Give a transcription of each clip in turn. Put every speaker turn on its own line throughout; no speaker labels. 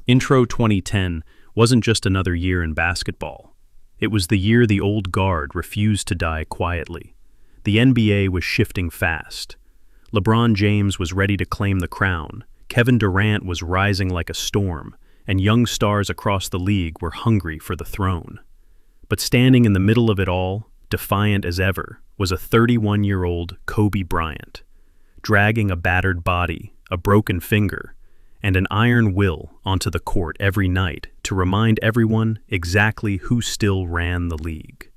Intro 2010 wasn't just another year in basketball. It was the year the old guard refused to die quietly. The NBA was shifting fast. LeBron James was ready to claim the crown, Kevin Durant was rising like a storm, and young stars across the league were hungry for the throne. But standing in the middle of it all, defiant as ever, was a 31-year-old Kobe Bryant, dragging a battered body, a broken finger, and an iron will onto the court every night to remind everyone exactly who still ran the league.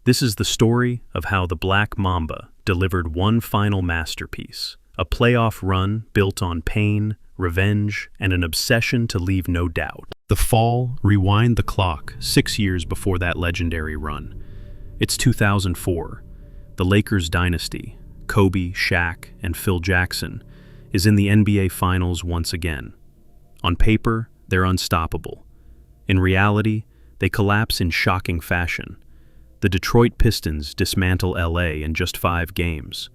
This is the story of how the Black Mamba delivered one final masterpiece, a playoff run built on pain, revenge, and an obsession to leave no doubt. The Fall, rewind the clock 6 years before that legendary run. It's 2004. The Lakers dynasty, Kobe, Shaq, and Phil Jackson, is in the NBA Finals once again. On paper, they're unstoppable. In reality, they collapse in shocking fashion. The Detroit Pistons dismantle LA in just 5 games.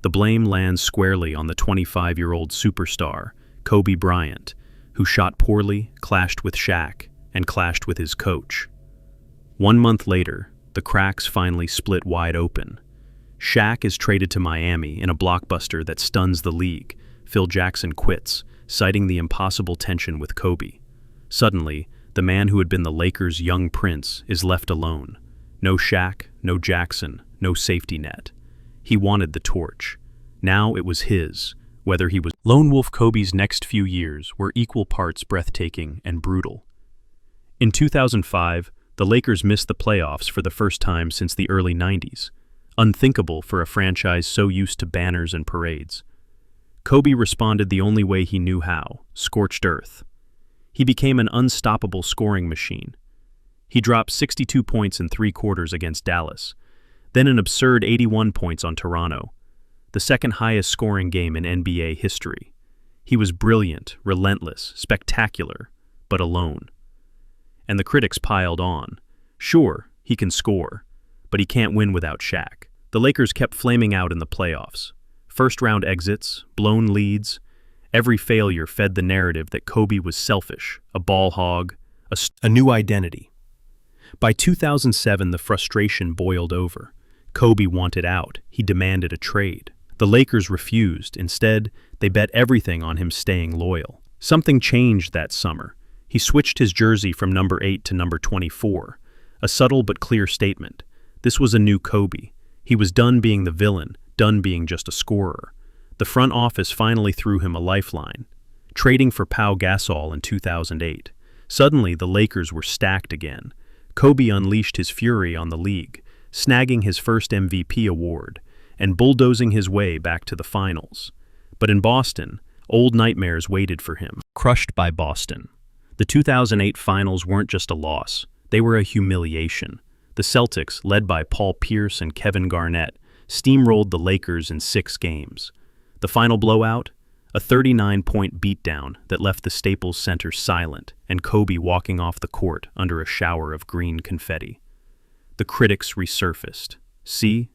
The blame lands squarely on the 25-year-old superstar, Kobe Bryant, who shot poorly, clashed with Shaq, and clashed with his coach. 1 month later, the cracks finally split wide open. Shaq is traded to Miami in a blockbuster that stuns the league. Phil Jackson quits, citing the impossible tension with Kobe. Suddenly, the man who had been the Lakers' young prince is left alone. No Shaq, no Jackson, no safety net. He wanted the torch. Now it was his, whether he was. Lone Wolf Kobe's next few years were equal parts breathtaking and brutal. In 2005, the Lakers missed the playoffs for the first time since the early 90s. Unthinkable for a franchise so used to banners and parades. Kobe responded the only way he knew how, scorched earth. He became an unstoppable scoring machine. He dropped 62 points in 3 quarters against Dallas, then an absurd 81 points on Toronto, the second highest scoring game in NBA history. He was brilliant, relentless, spectacular, but alone. And the critics piled on. Sure, he can score, but he can't win without Shaq. The Lakers kept flaming out in the playoffs. First-round exits, blown leads. Every failure fed the narrative that Kobe was selfish, a ball hog, a new identity. By 2007, the frustration boiled over. Kobe wanted out. He demanded a trade. The Lakers refused. Instead, they bet everything on him staying loyal. Something changed that summer. He switched his jersey from number 8 to number 24. A subtle but clear statement. This was a new Kobe. He was done being the villain, done being just a scorer. The front office finally threw him a lifeline, trading for Pau Gasol in 2008. Suddenly, the Lakers were stacked again. Kobe unleashed his fury on the league, snagging his first MVP award, and bulldozing his way back to the finals. But in Boston, old nightmares waited for him. Crushed by Boston. The 2008 finals weren't just a loss, they were a humiliation. The Celtics, led by Paul Pierce and Kevin Garnett, steamrolled the Lakers in 6 games. The final blowout? A 39-point beatdown that left the Staples Center silent and Kobe walking off the court under a shower of green confetti. The critics resurfaced. See?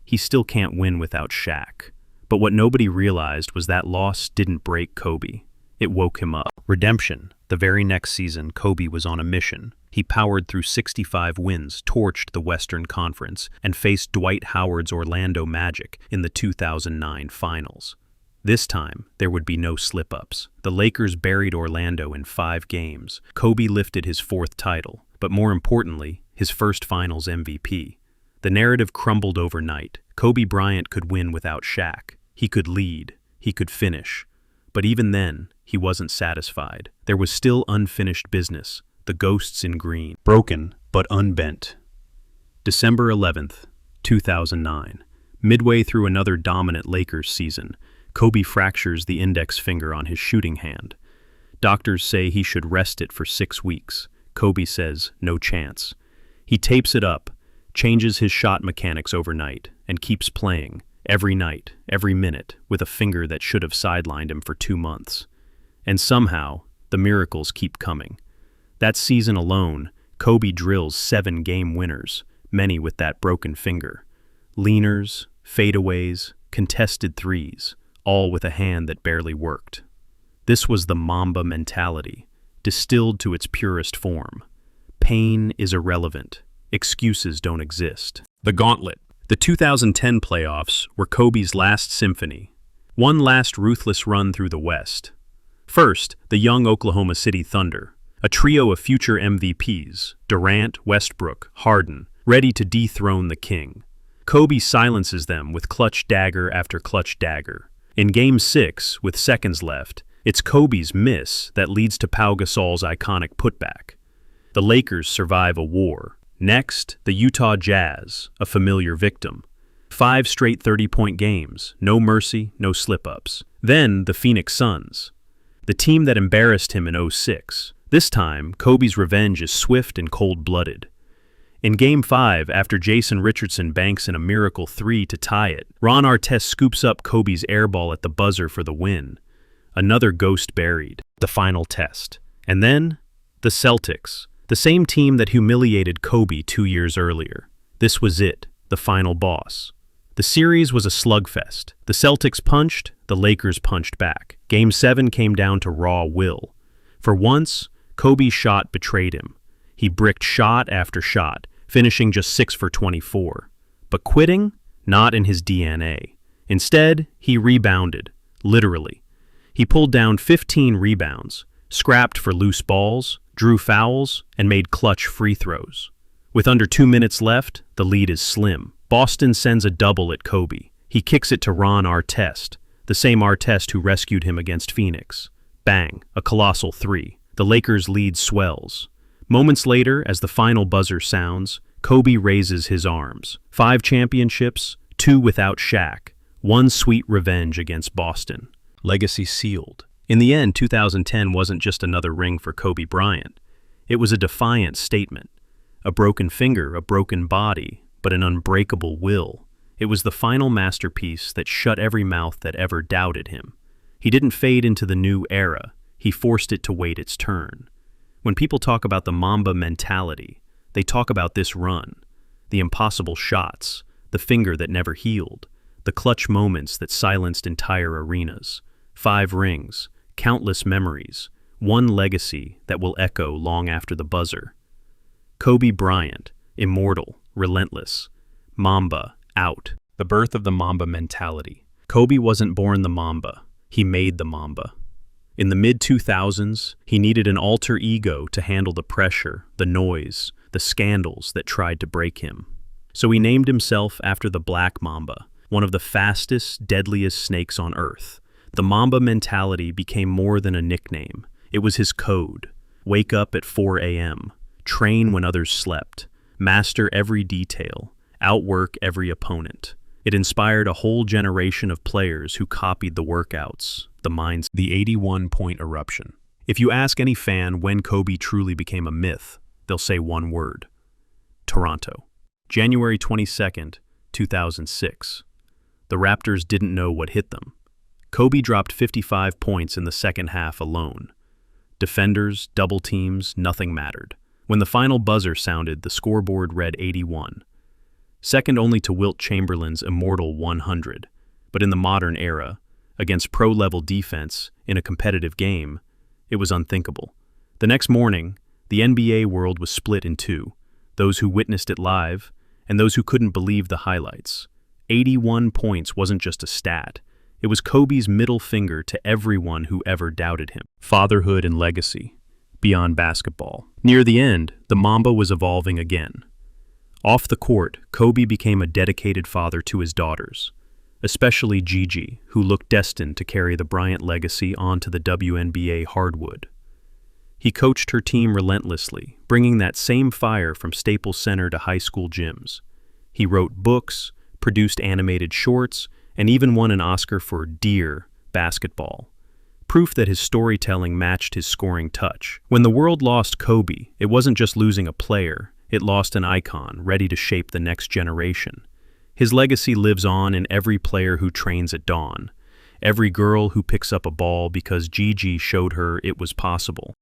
He still can't win without Shaq. But what nobody realized was that loss didn't break Kobe. It woke him up. Redemption. The very next season, Kobe was on a mission. He powered through 65 wins, torched the Western Conference, and faced Dwight Howard's Orlando Magic in the 2009 Finals. This time, there would be no slip-ups. The Lakers buried Orlando in 5 games. Kobe lifted his 4th title, but more importantly, his first Finals MVP. The narrative crumbled overnight. Kobe Bryant could win without Shaq. He could lead. He could finish. But even then, he wasn't satisfied. There was still unfinished business. The ghosts in green. Broken, but unbent. December 11th, 2009. Midway through another dominant Lakers season, Kobe fractures the index finger on his shooting hand. Doctors say he should rest it for 6 weeks. Kobe says, no chance. He tapes it up, changes his shot mechanics overnight, and keeps playing, every night, every minute, with a finger that should have sidelined him for 2 months. And somehow, the miracles keep coming. That season alone, Kobe drills 7 game winners, many with that broken finger. Leaners, fadeaways, contested threes, all with a hand that barely worked. This was the Mamba mentality. distilled to its purest form. Pain is irrelevant. Excuses don't exist. The Gauntlet. The 2010 playoffs were Kobe's last symphony. One last ruthless run through the West. First, the young Oklahoma City Thunder, a trio of future MVPs, Durant, Westbrook, Harden, ready to dethrone the king. Kobe silences them with clutch dagger after clutch dagger. In Game 6, with seconds left, it's Kobe's miss that leads to Pau Gasol's iconic putback. The Lakers survive a war. Next, the Utah Jazz, a familiar victim. 5 straight 30-point games, no mercy, no slip-ups. Then the Phoenix Suns, the team that embarrassed him in '06. This time, Kobe's revenge is swift and cold-blooded. In Game 5, after Jason Richardson banks in a miracle 3 to tie it, Ron Artest scoops up Kobe's airball at the buzzer for the win. Another ghost buried. The final test. And then, the Celtics, the same team that humiliated Kobe 2 years earlier. This was it, the final boss. The series was a slugfest. The Celtics punched, the Lakers punched back. Game 7 came down to raw will. For once, Kobe's shot betrayed him. He bricked shot after shot, finishing just 6 for 24. But quitting? Not in his DNA. Instead, he rebounded, literally. He pulled down 15 rebounds, scrapped for loose balls, drew fouls, and made clutch free throws. With under 2 minutes left, the lead is slim. Boston sends a double at Kobe. He kicks it to Ron Artest, the same Artest who rescued him against Phoenix. Bang, a colossal 3. The Lakers' lead swells. Moments later, as the final buzzer sounds, Kobe raises his arms. 5 championships, 2 without Shaq. 1 sweet revenge against Boston. Legacy sealed. In the end, 2010 wasn't just another ring for Kobe Bryant. It was a defiant statement. A broken finger, a broken body, but an unbreakable will. It was the final masterpiece that shut every mouth that ever doubted him. He didn't fade into the new era. He forced it to wait its turn. When people talk about the Mamba mentality, they talk about this run. The impossible shots, the finger that never healed, the clutch moments that silenced entire arenas. 5 rings, countless memories, one legacy that will echo long after the buzzer. Kobe Bryant, immortal, relentless. Mamba, out. The birth of the Mamba mentality. Kobe wasn't born the Mamba. He made the Mamba. In the mid-2000s, he needed an alter ego to handle the pressure, the noise, the scandals that tried to break him. So he named himself after the Black Mamba, one of the fastest, deadliest snakes on Earth. The Mamba mentality became more than a nickname. It was his code. Wake up at 4 a.m., train when others slept, master every detail, outwork every opponent. It inspired a whole generation of players who copied the workouts, the minds. The 81-point eruption. If you ask any fan when Kobe truly became a myth, they'll say one word: Toronto. January 22nd, 2006. The Raptors didn't know what hit them. Kobe dropped 55 points in the second half alone. Defenders, double teams, nothing mattered. When the final buzzer sounded, the scoreboard read 81. Second only to Wilt Chamberlain's immortal 100. But in the modern era, against pro-level defense, in a competitive game, it was unthinkable. The next morning, the NBA world was split in two: those who witnessed it live and those who couldn't believe the highlights. 81 points wasn't just a stat. It was Kobe's middle finger to everyone who ever doubted him. Fatherhood and legacy. Beyond basketball. Near the end, the Mamba was evolving again. Off the court, Kobe became a dedicated father to his daughters, especially Gigi, who looked destined to carry the Bryant legacy onto the WNBA hardwood. He coached her team relentlessly, bringing that same fire from Staples Center to high school gyms. He wrote books, produced animated shorts, and even won an Oscar for Dear Basketball. Proof that his storytelling matched his scoring touch. When the world lost Kobe, it wasn't just losing a player, it lost an icon ready to shape the next generation. His legacy lives on in every player who trains at dawn, every girl who picks up a ball because Gigi showed her it was possible.